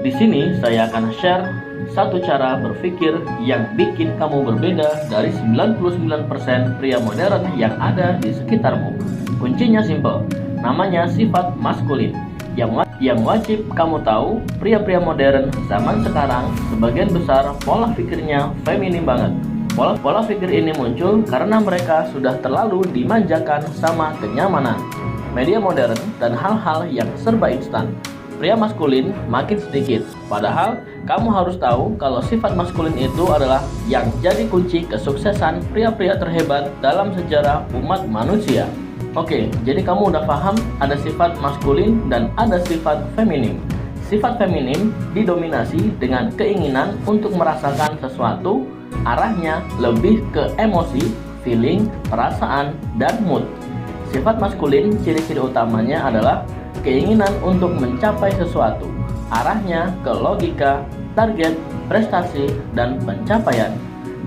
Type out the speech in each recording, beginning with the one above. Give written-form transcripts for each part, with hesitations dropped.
Di sini saya akan share satu cara berpikir yang bikin kamu berbeda dari 99% pria modern yang ada di sekitarmu. Kuncinya simple, namanya sifat maskulin. Yang wajib kamu tahu, pria-pria modern zaman sekarang sebagian besar pola pikirnya feminim banget. Pola pikir ini muncul karena mereka sudah terlalu dimanjakan sama kenyamanan, media modern, dan hal-hal yang serba instan. Pria maskulin makin sedikit, padahal kamu harus tahu kalau sifat maskulin itu adalah yang jadi kunci kesuksesan pria-pria terhebat dalam sejarah umat manusia. Oke, jadi kamu udah paham ada sifat maskulin dan ada sifat feminim. Sifat feminim didominasi dengan keinginan untuk merasakan sesuatu, arahnya lebih ke emosi, feeling, perasaan, dan mood. Sifat maskulin ciri-ciri utamanya adalah keinginan untuk mencapai sesuatu, arahnya ke logika, target, prestasi, dan pencapaian.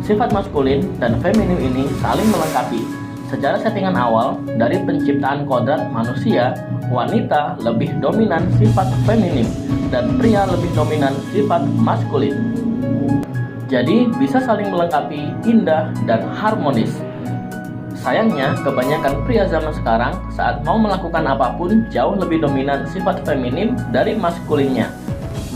Sifat maskulin dan feminim ini saling melengkapi. Secara settingan awal, dari penciptaan kodrat manusia, wanita lebih dominan sifat feminim dan pria lebih dominan sifat maskulin. Jadi bisa saling melengkapi, indah, dan harmonis. Sayangnya, kebanyakan pria zaman sekarang saat mau melakukan apapun jauh lebih dominan sifat feminim dari maskulinnya.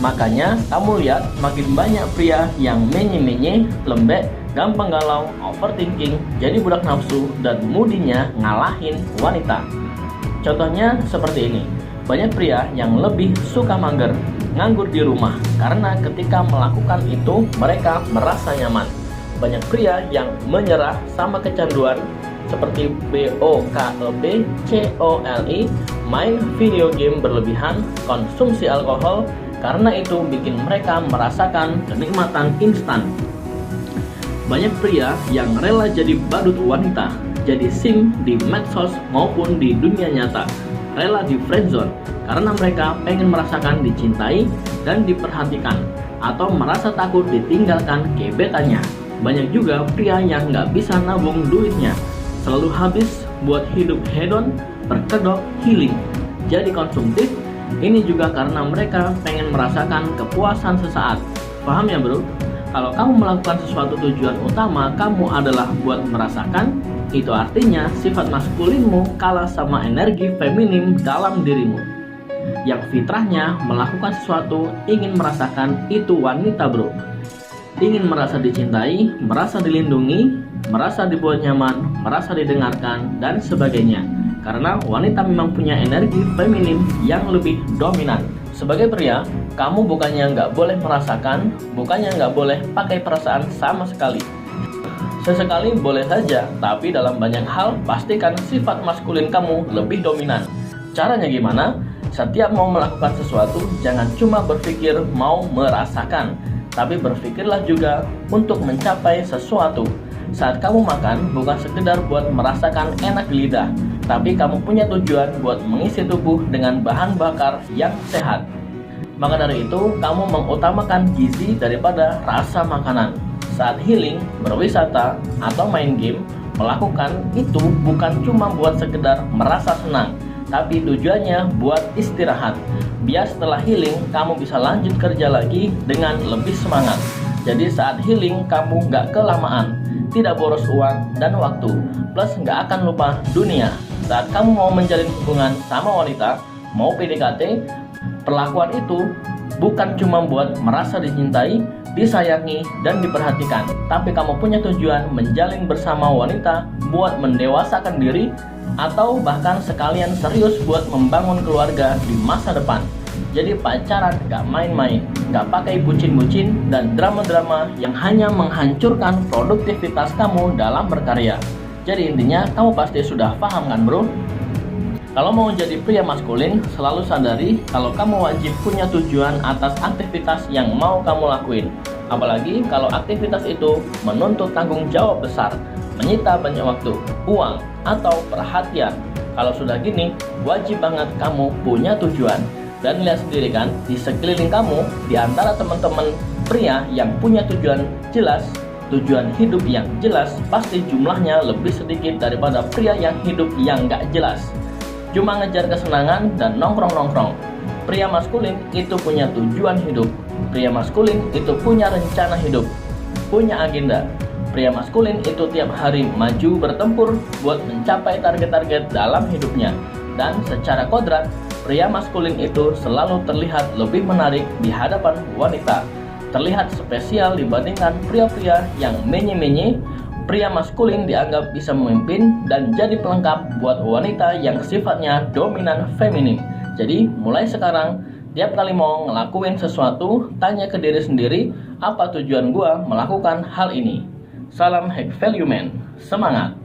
Makanya, kamu lihat makin banyak pria yang menye-menye, lembek, gampang galau, overthinking, jadi budak nafsu, dan moodinya ngalahin wanita. Contohnya seperti ini, banyak pria yang lebih suka mager, nganggur di rumah, karena ketika melakukan itu mereka merasa nyaman. Banyak pria yang menyerah sama kecanduan seperti BOKEB, COLE, main video game berlebihan, konsumsi alkohol, karena itu bikin mereka merasakan kenikmatan instan. Banyak pria yang rela jadi badut wanita, jadi sim di medsos maupun di dunia nyata, rela di friendzone, karena mereka pengen merasakan dicintai dan diperhatikan, atau merasa takut ditinggalkan gebetannya. Banyak juga pria yang nggak bisa nabung duitnya, selalu habis buat hidup hedon, berkedok, healing, jadi konsumtif. Ini juga karena mereka pengen merasakan kepuasan sesaat. Paham ya bro? Kalau kamu melakukan sesuatu tujuan utama kamu adalah buat merasakan, itu artinya sifat maskulinmu kalah sama energi feminim dalam dirimu. Yang fitrahnya melakukan sesuatu ingin merasakan, itu wanita bro. Ingin merasa dicintai, merasa dilindungi, merasa dibuat nyaman, merasa didengarkan, dan sebagainya. Karena wanita memang punya energi feminim yang lebih dominan. Sebagai pria, kamu bukannya nggak boleh merasakan, bukannya nggak boleh pakai perasaan sama sekali. Sesekali boleh saja, tapi dalam banyak hal pastikan sifat maskulin kamu lebih dominan. Caranya gimana? Setiap mau melakukan sesuatu, jangan cuma berpikir mau merasakan, tapi berpikirlah juga untuk mencapai sesuatu. Saat kamu makan, bukan sekedar buat merasakan enak di lidah, tapi kamu punya tujuan buat mengisi tubuh dengan bahan bakar yang sehat. Maka dari itu, kamu mengutamakan gizi daripada rasa makanan. Saat healing, berwisata, atau main game, melakukan itu bukan cuma buat sekedar merasa senang, tapi tujuannya buat istirahat. Biar setelah healing, kamu bisa lanjut kerja lagi dengan lebih semangat. Jadi saat healing, kamu nggak kelamaan, tidak boros uang dan waktu, plus nggak akan lupa dunia. Saat kamu mau menjalin hubungan sama wanita, mau PDKT, perlakuan itu bukan cuma buat merasa dicintai, disayangi, dan diperhatikan, tapi kamu punya tujuan menjalin bersama wanita buat mendewasakan diri, atau bahkan sekalian serius buat membangun keluarga di masa depan. Jadi pacaran gak main-main, gak pakai bucin-bucin dan drama-drama yang hanya menghancurkan produktivitas kamu dalam berkarya. Jadi intinya kamu pasti sudah paham kan bro? Kalau mau jadi pria maskulin, selalu sadari kalau kamu wajib punya tujuan atas aktivitas yang mau kamu lakuin. Apalagi kalau aktivitas itu menuntut tanggung jawab besar, menyita banyak waktu, uang, atau perhatian. Kalau sudah gini, wajib banget kamu punya tujuan. Dan lihat sendiri kan, di sekeliling kamu, di antara teman-teman pria yang punya tujuan jelas, tujuan hidup yang jelas, pasti jumlahnya lebih sedikit daripada pria yang hidup yang gak jelas, cuma ngejar kesenangan dan nongkrong-nongkrong. Pria maskulin itu punya tujuan hidup. Pria maskulin itu punya rencana hidup, punya agenda. Pria maskulin itu tiap hari maju bertempur buat mencapai target-target dalam hidupnya. Dan secara kodrat, pria maskulin itu selalu terlihat lebih menarik di hadapan wanita. Terlihat spesial dibandingkan pria-pria yang menye-menye. Pria maskulin dianggap bisa memimpin dan jadi pelengkap buat wanita yang sifatnya dominan feminim. Jadi mulai sekarang, tiap kali mau ngelakuin sesuatu, tanya ke diri sendiri, apa tujuan gua melakukan hal ini. Salam High Value Man, semangat!